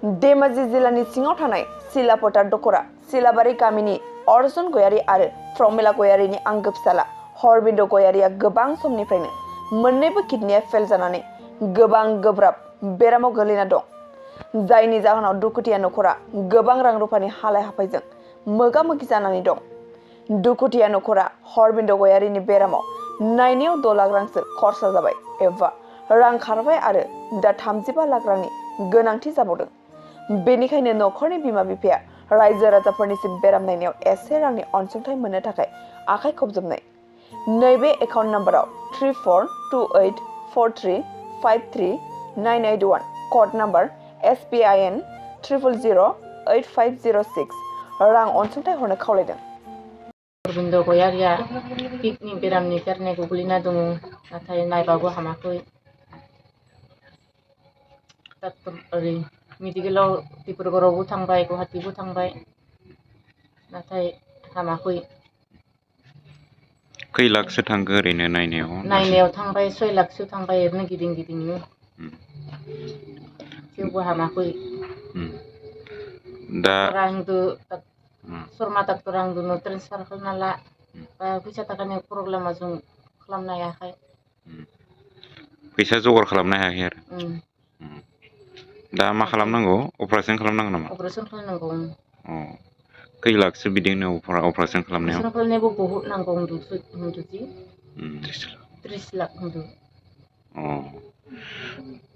धेमाजि जिल्लानि सिङाव थानाय सिलापथार दख'रा सिलाबारि गामिनि अर्जुन गयारी आरो प्रमिला गयारीनि आंगो फिसाला हरबिन्द गयारीया गोबां समनिफ्रायनो मोन्नैबो किडनिया फेल जानानै गोबां गोब्राब बेरामाव गोलैना दं, जायनि जाहोनाव दुखुथिया नखरा गोबां रां रुफानि हालाय हाफायजों मोगा मोगि जानानै दं। दुखुथिया नखरा हरबिन्द गयारीनि बेरामाव नायनायाव 6 लाख रांसो खरसा जाबाय एबा रां खारबाय आरो दा 35 लाख रांनि गोनांथि जाबावदों। बेनिखायनो नखरनि बिमा बिफाया रायजो राजाफोरनिसिम बेराम नायनायाव एसे रांनि अनसुंथाइ मोननो थाखाय आखाइ खबजोबनाय। नैबे एकाउन्ट नाम्बाराव 3428435391 कड नाम्बार SPIN 0008506 रां अनसुंथाइ हरनो खावलायदों। हरबिन्द गयारीया किडनि बेरामनि गारनाय गोग्लैना दङ, नाथाय नायबाबो हामाखै। डाक्टर ओरै मेडिकेलाव डिब्रुगड़आवबो थांबाय, गुवाहाटीबो थांबाय, नाथाय हामाखै। खै लाखसो थांखो ओरैनो नायनायाव? नायनायाव थांबाय 6 लाखसो थांबाय ओरैनो गिदिं गिदिंनो, थेवबो हामाखै। दा शर्मा डाक्टर आंदोनो ट्रेन्सफार खालामना ला, फैसा थाखानि प्रब्लेमा जों खालामनो हायाखै। फैसा जगार खालामनो हायाखै आरो। दा मा खालामनांगौ? अपारेसन खालामनांगौ नामा? अपारेसन खालामनांगौ। खै लाखसो बिदिनो अपारेसन खालामनायाव? अपारेसन खालामनायावबो बहुत नांगौ होनदों 30 लाख होनदों।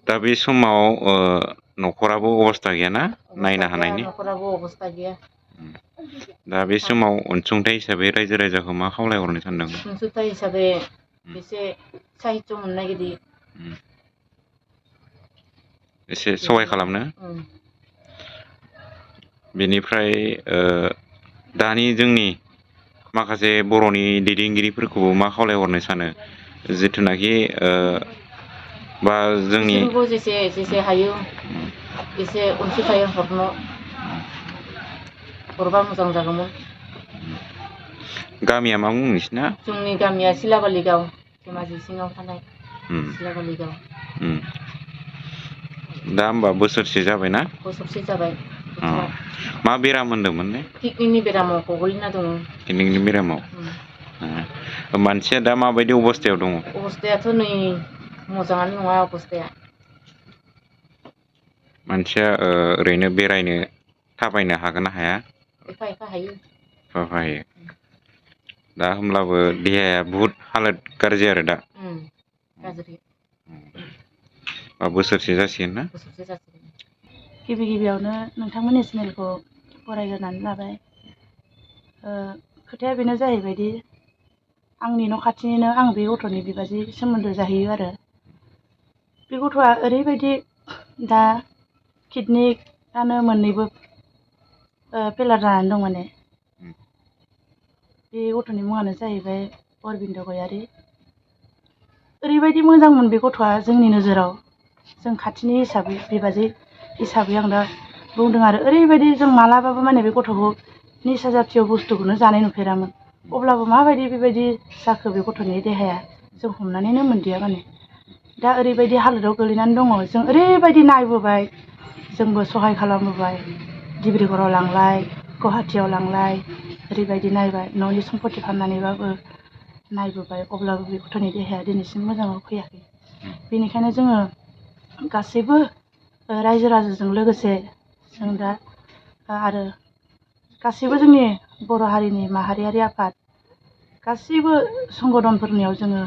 दा बे समाव नखराबो अबस्था गैयाना नायनो हानायनि? नखराबो अबस्था गैया। दा बे समाव अनसुंथाइ हिसाबै रायजो राजाखौ मा खावलायहरनो सानदों? अनसुंथाइ हिसाबै एसे साहित्य मोननाय बायदि एसे सहाय खालामनो। बेनिफ्राय दानि जोंनि माखासे बर'नि दैदेनगिरिफोरखौबो मा खावलायहरनो सानो? जिथुनाखि बा जोंनि जेसे हायो एसे अनसुंथाइ हरबा मोजां जागौमोन। गामिया मा मुं नोंसिना? जोंनि गामिया सिलाबालि गाव, धेमाजि सिङाव थानाय सिलाबालि गाव। दा होमबा बोसोरसे जाबायना? बोसोरसे जाबाय। मा बेराम होनदोंमोन? किडनिनि बेरामाव गोग्लैना दङ। किडनिनि बेरामाव। मानसिया दा माबायदि अबस्थायाव दङ? अबस्थायाथ' नै मोजाङानो नङा अबस्थाया। मानसिया ओरैनो बेरायनो थाबायनो हागोन ना हाया? एफा एफा हायो। हायो। दा होमब्लाबो देहाया बुहुद हालोद गाज्रि आरो दा? गाज्रि। बोसोरसे जासिगोन ना? बोसोरसे जासिगोन। गिबियावनो नोंथांमोननि चेनेलखौ फरायग्रोनानै लाबाय। खोथाया बेनो जाहैबायदि आंनि न' खाथिनिनो आं बे गथ'नि बिबाजै सोमोन्दो जाहैयो आरो। बे गथ'आ ओरैबायदि दा किडनियानो मोननैबो फेलार जानानै दं माने। बे गथ'नि मुङानो जाहैबाय हरबिन्द गयारी। ओरैबायदि मोजांमोन बे गथ'आ जोंनि नोजोराव, जों खाथिनि हिसाबै बिबाजै हिसाबै आं दा बुंदों आरो ओरैबायदि जों मालाबाबो माने बे गथ'खौ निसा जातिय बुस्थुखौनो जानाय नुफेरामोन। अब्लाबो माबायदि बेबायदि जाखो बे गथ'नि देहाया जों हमनानैनो मोनदिया माने। दा ओरैबायदि हालोदाव गोलैनानै दङ, जों ओरैबायदि नायबोबाय, जोंबो सहाय खालामबोबाय, डिब्रुगड़आव लांलाय, गुवाहाटीयाव लांलाय, ओरैबायदि नायबाय, न'नि सम्पति फाननानैबाबो नायबोबाय, अब्लाबो बे गथ'नि देहाया दिनैसिम मोजाङाव फैयाखै। बेनिखायनो जोङो गासैबो रायजो राजाजों लोगोसे जों दा आरो गासैबो जोंनि बर' हारिनि माहारियारि आफाद गासैबो संगठनफोरनियाव जोङो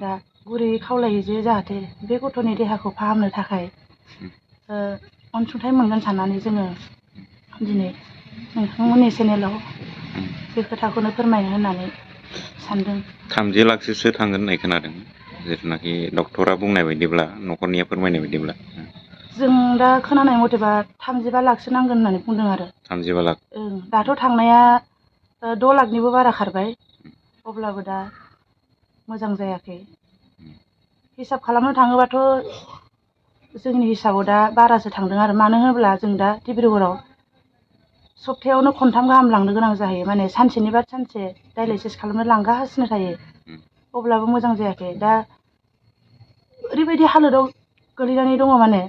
दा गुरैयै खावलायो जे जाहाथे बे गथ'नि देहाखौ फाहामनो थाखाय अनसुंथाइ मोनगोन साननानै जोङो दिनै नोंथांमोननि चेनेलाव बे खोथाखौनो फोरमायनो होननानै सानदों। 30 लाखसो थांगोन होननाय खोनादों, जिथुनाखि डक्टरा बुंनाय बायदिब्ला, न'खरनिया फोरमायनाय बायदिब्ला। जों दा खोनानाय मथेबा 35 लाखसो नांगोन होननानै बुंदों आरो। 35 लाख? दाथ' थांनाया 6 लाखनिबो बारा खारबाय, अब्लाबो दा मोजां जायाखै। हिसाब खालामनो थाङोबाथ' जोंनि हिसाबाव दा बारासो थांदों आरो। मानो होनोब्ला जों दा डिब्रुगड़आव सप्तायावनो 3 गाहाम लांनो गोनां जाहैयो, माने सानसेनि बाद सानसे डायलाइसिस खालामनो लांगासिनो थायो। अब्लाबो मोजां जायाखै। दा ओरैबायदि हालोदाव गोलैनानै दङ माने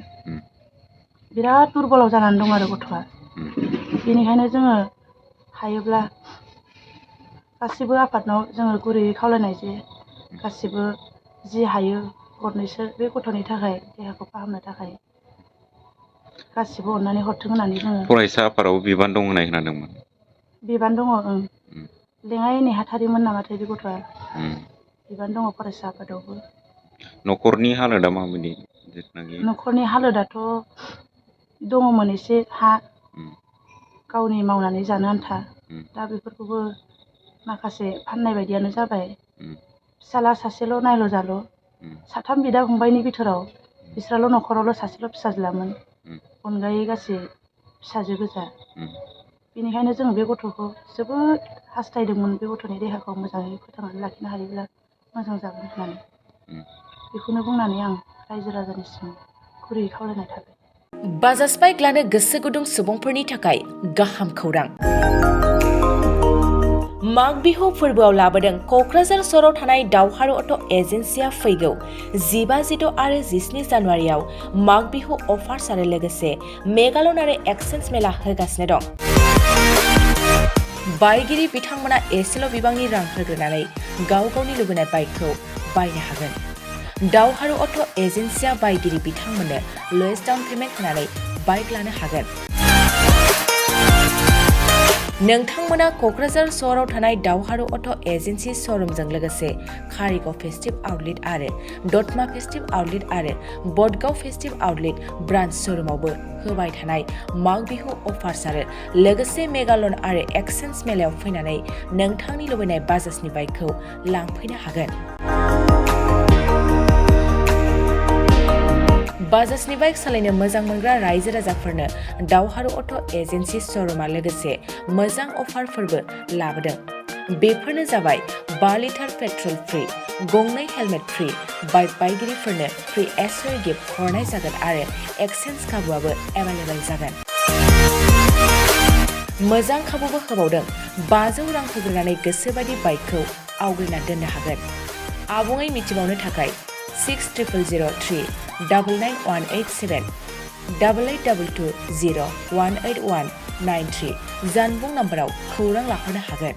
बिराद दुरबलाव जानानै दं आरो गथ'आ। बेनिखायनो जोङो हायोब्ला गासिबो आफादनाव जोङो गुरैयै खावलायनाय जे गासिबो जि हायो गरनैसो बे गथ'नि थाखाय देहाखौ फाहामनो थाखाय गासिबो अननानै हरथों होननानै जोङो फरायसा आफादाव बिबान दं होननाय खोनादोंमोन। बिबान दङ ओं। लेङाइ नेहाथारिमोन नामाथाय बे गथ'आ। बिबान दङ फरायसा आफादावबो। न'खरनि हालोदा माबायदि जिथुनाखि न'खरनि हालोदाथ' दङमोन एसे हा गावनि मावनानै जानो आन्था। दा बेफोरखौबो माखासे फाननाय बायदियानो जाबाय। फिसाला सासेल' नायल' जाल'। साथाम बिदा फंबायनि बिथोराव बिस्राल' न'खरावल' सासेल' फिसाज्लामोन। अनगायै गासै फिसाजो गोजा। बेनिखायनो जों बे गथ'खौ जोबोद हास्थायदोंमोन बे गथ'नि देहाखौ मोजाङै फोथांनानै लाखिनो हायोब्ला मोजां जागोन होननानै। बेखौनो बुंनानै आं रायजो राजानिसिम गुरैयै खावलायनाय थाबाय। बाजाज बाइक लानो गोसो गुदुं सुबुंफोरनि थाखाय गाहाम खौरां। माग बिहु फोरबोआव लाबोदों क'क्राझार सहराव थानाय दावहारु अट' एजेन्सिया फैगौ 15, 16 आरो 17 जानुवारियाव माग बिहु अफार्स आरो लोगोसे मेगालन आरो एक्सचेन्ज मेला होगासिनो दं। बायगिरि बिथांमोना एसेल' बिबांनि रां होग्रोनानै गाव गावनि लुबैनाय बाइकखौ बायनो हागोन। दावहारु अट' एजेन्सिया बायगिरि बिथांमोननो लवेस्ट डाउन पेमेन्ट होनानै बाइक लानो हागोन। नोंथांमोना क'क्राझार सहराव थानाय दावहारु अट' एजेन्सि श'रुमजों लोगोसे कारिगाव फेस्टिभ आउटलेट आरो दतमा फेस्टिभ आउटलेट आरो बडगाव फेस्टिभ आउटलेट ब्रान्च श'रुमावबो होबाय थानाय माग बिहु अफार्स आरो लोगोसे मेगालन आरो एक्सचेन्ज मेलायाव फैनानै नोंथांनि लुबैनाय बाजाजनि बाइकखौ लांफैनो हागोन। बाजाजनि बाइक सालायनो मोजां मोनग्रा रायजो राजाफोरनो दावहारु अट' एजेन्सि श'रुमा लोगोसे मोजां अफारफोरबो लाबोदों। बेफोरनो जाबाय 5 लिटार पेट्रल फ्रि, गंनै हेलमेट फ्रि, बाइक बायगिरिफोरनो फ्रि एसेसरी गिफ्ट हरनाय जागोन आरो एक्सचेन्ज खाबुआबो एभेलेबेल जागोन। मोजां खाबुबो होबावदों। 500 रां होग्रोनानै गोसोबायदि बाइकखौ आवग्रिना दोननो हागोन। आबुङै मिथिबावनो थाखाय 6003 99187 8822 018193 जानबुं नाम्बाराव खौरां लाहरनो हागोन।